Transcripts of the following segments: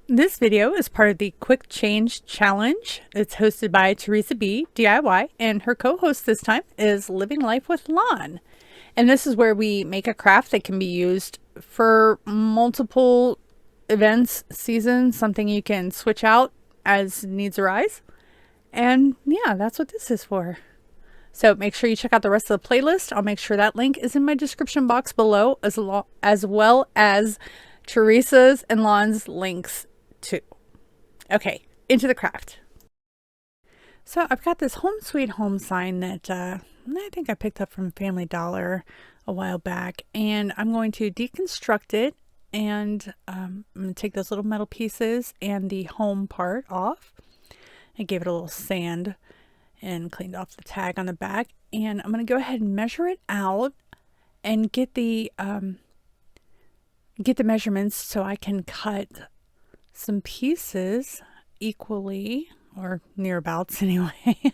This video is part of the Quick Change Challenge. It's hosted by Teresa B. DIY, and her co-host this time is Living Life with Lon. And this is where we make a craft that can be used for multiple events, seasons, something you can switch out as needs arise. And yeah, that's what this is for. So make sure you check out the rest of the playlist. I'll make sure that link is in my description box below, as well as Teresa's and Lon's links too. Okay, into the craft. So I've got this Home Sweet Home sign that I think I picked up from Family Dollar a while back, and I'm going to deconstruct it, and I'm going to take those little metal pieces and the home part off. I gave it a little sand and cleaned off the tag on the back, and I'm going to go ahead and measure it out and get the measurements so I can cut some pieces equally, or nearabouts anyway.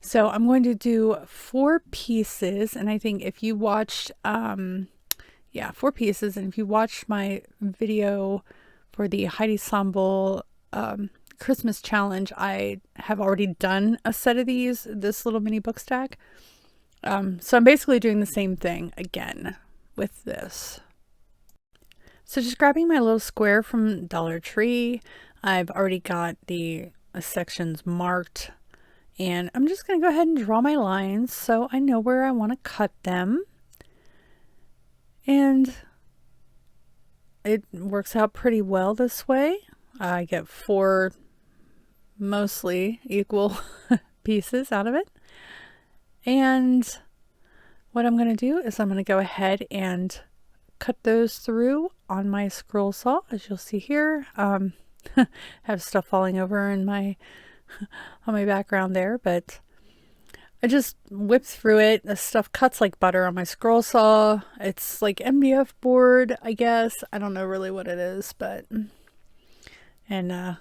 So I'm going to do 4 pieces, and I think if you watched 4 pieces, and if you watched my video for the Heidi Sambal Christmas challenge, I have already done a set of this little mini book stack. So I'm basically doing the same thing again with this. So just grabbing my little square from Dollar Tree, I've already got the sections marked, and I'm just going to go ahead and draw my lines so I know where I want to cut them. And it works out pretty well this way. I get 4 mostly equal pieces out of it. And what I'm going to do is I'm going to go ahead and cut those through on my scroll saw, as you'll see here. Have stuff falling over in my on my background there, but I just whip through it. The stuff cuts like butter on my scroll saw. It's like MDF board, I guess. I don't know really what it is, but yeah,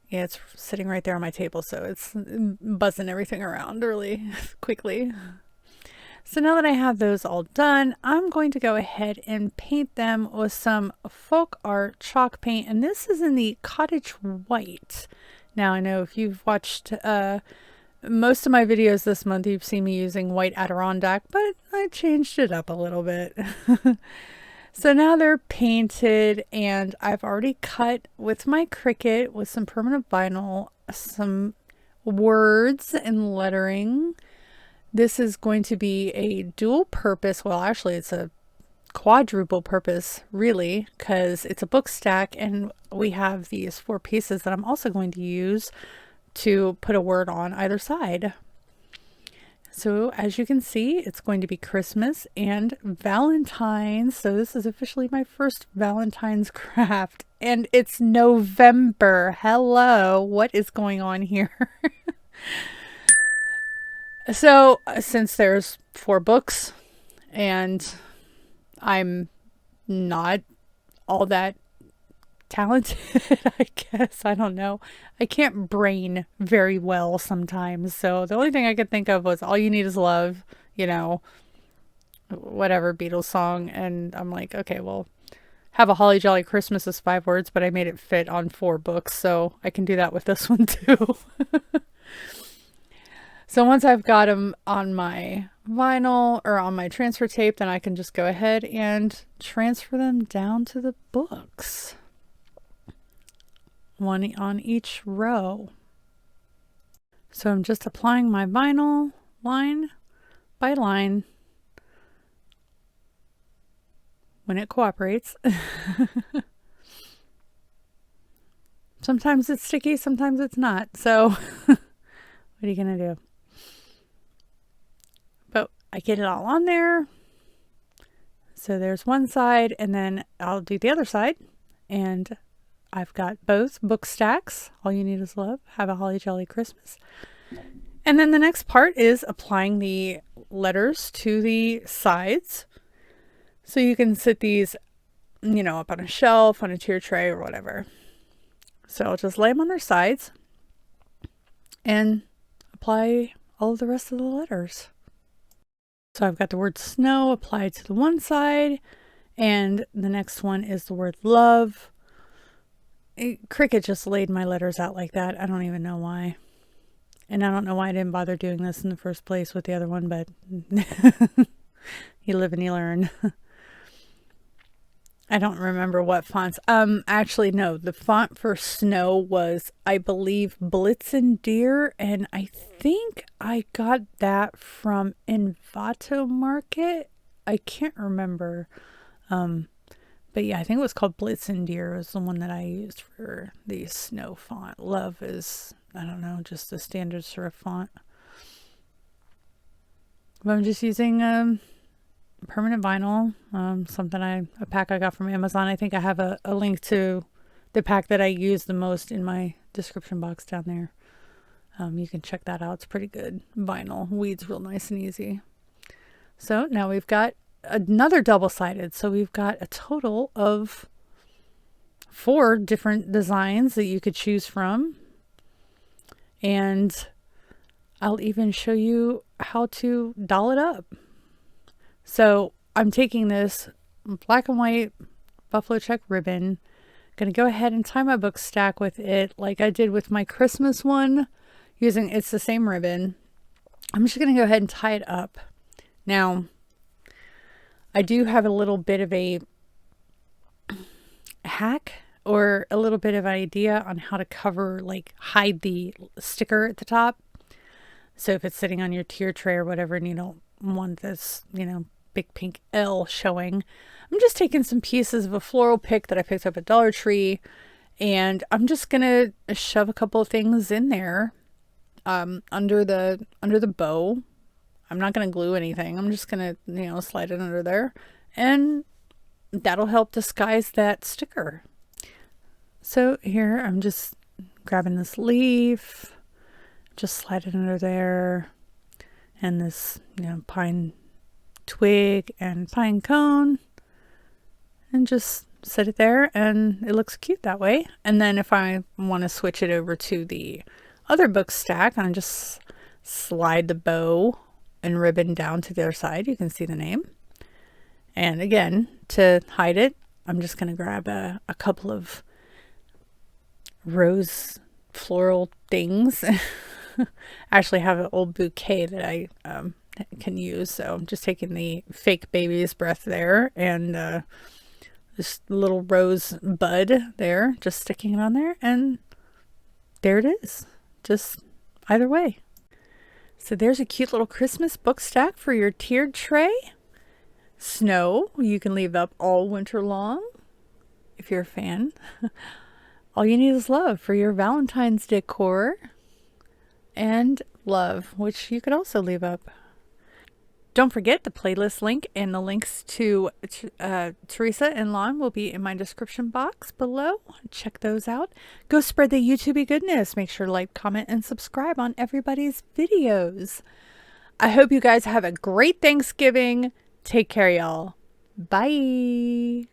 it's sitting right there on my table, so it's buzzing everything around really quickly. So now that I have those all done, I'm going to go ahead and paint them with some folk art chalk paint, and this is in the cottage white. Now I know if you've watched most of my videos this month, you've seen me using white Adirondack, but I changed it up a little bit. So now they're painted, and I've already cut with my Cricut with some permanent vinyl some words and lettering. This is going to be a dual purpose, well actually it's a quadruple purpose really, because it's a book stack, and we have these 4 pieces that I'm also going to use to put a word on either side. So as you can see, it's going to be Christmas and Valentine's. So this is officially my first Valentine's craft, and it's November. Hello, what is going on here? So since there's 4 books and I'm not all that talented, I guess, I don't know. I can't brain very well sometimes. So the only thing I could think of was All You Need Is Love, you know, whatever Beatles song. And I'm like, okay, well, Have a Holly Jolly Christmas is 5 words, but I made it fit on 4 books. So I can do that with this one too. So once I've got them on my vinyl or on my transfer tape, then I can just go ahead and transfer them down to the books. 1 on each row. So I'm just applying my vinyl line by line when it cooperates. Sometimes it's sticky, sometimes it's not. So what are you gonna do? But I get it all on there. So there's one side, and then I'll do the other side, and I've got both book stacks. All You Need Is Love, Have a Holly Jolly Christmas. And then the next part is applying the letters to the sides. So you can sit these, you know, up on a shelf, on a tier tray, or whatever. So I'll just lay them on their sides and apply all of the rest of the letters. So I've got the word snow applied to the one side, and the next one is the word love Cricut just laid my letters out like that. I don't even know why. And I don't know why I didn't bother doing this in the first place with the other one, but you live and you learn. I don't remember what fonts. Actually, no. The font for snow was, I believe, Blitz and Deer, and I think I got that from Envato Market. I can't remember. But yeah, I think it was called Blitz and Deer was the one that I used for the snow font. Love is, I don't know, just a standard serif font. But I'm just using permanent vinyl, a pack I got from Amazon. I think I have a link to the pack that I use the most in my description box down there. You can check that out. It's pretty good vinyl. Weeds real nice and easy. So now we've got another double-sided. So we've got a total of 4 different designs that you could choose from. And I'll even show you how to doll it up. So I'm taking this black and white buffalo check ribbon. Going to go ahead and tie my book stack with it like I did with my Christmas one. It's the same ribbon. I'm just going to go ahead and tie it up. Now, I do have a little bit of a hack or a little bit of an idea on how to cover, like hide the sticker at the top. So if it's sitting on your tier tray or whatever and you don't want this, big pink L showing, I'm just taking some pieces of a floral pick that I picked up at Dollar Tree, and I'm just going to shove a couple of things in there under the bow. I'm not going to glue anything. I'm just going to, slide it under there, and that'll help disguise that sticker. So here I'm just grabbing this leaf, just slide it under there, and this, pine twig and pine cone, and just set it there, and it looks cute that way. And then if I want to switch it over to the other book stack, I just slide the bow and ribbon down to the other side. You can see the name. And again, to hide it, I'm just going to grab a couple of rose floral things. I actually have an old bouquet that I can use. So I'm just taking the fake baby's breath there and this little rose bud there, just sticking it on there, and there it is. Just either way. So there's a cute little Christmas book stack for your tiered tray. Snow, you can leave up all winter long if you're a fan. All you need is love for your Valentine's decor, and love, which you could also leave up. Don't forget the playlist link and the links to Teresa and Lon will be in my description box below. Check those out. Go spread the YouTubey goodness. Make sure to like, comment, and subscribe on everybody's videos. I hope you guys have a great Thanksgiving. Take care, y'all. Bye.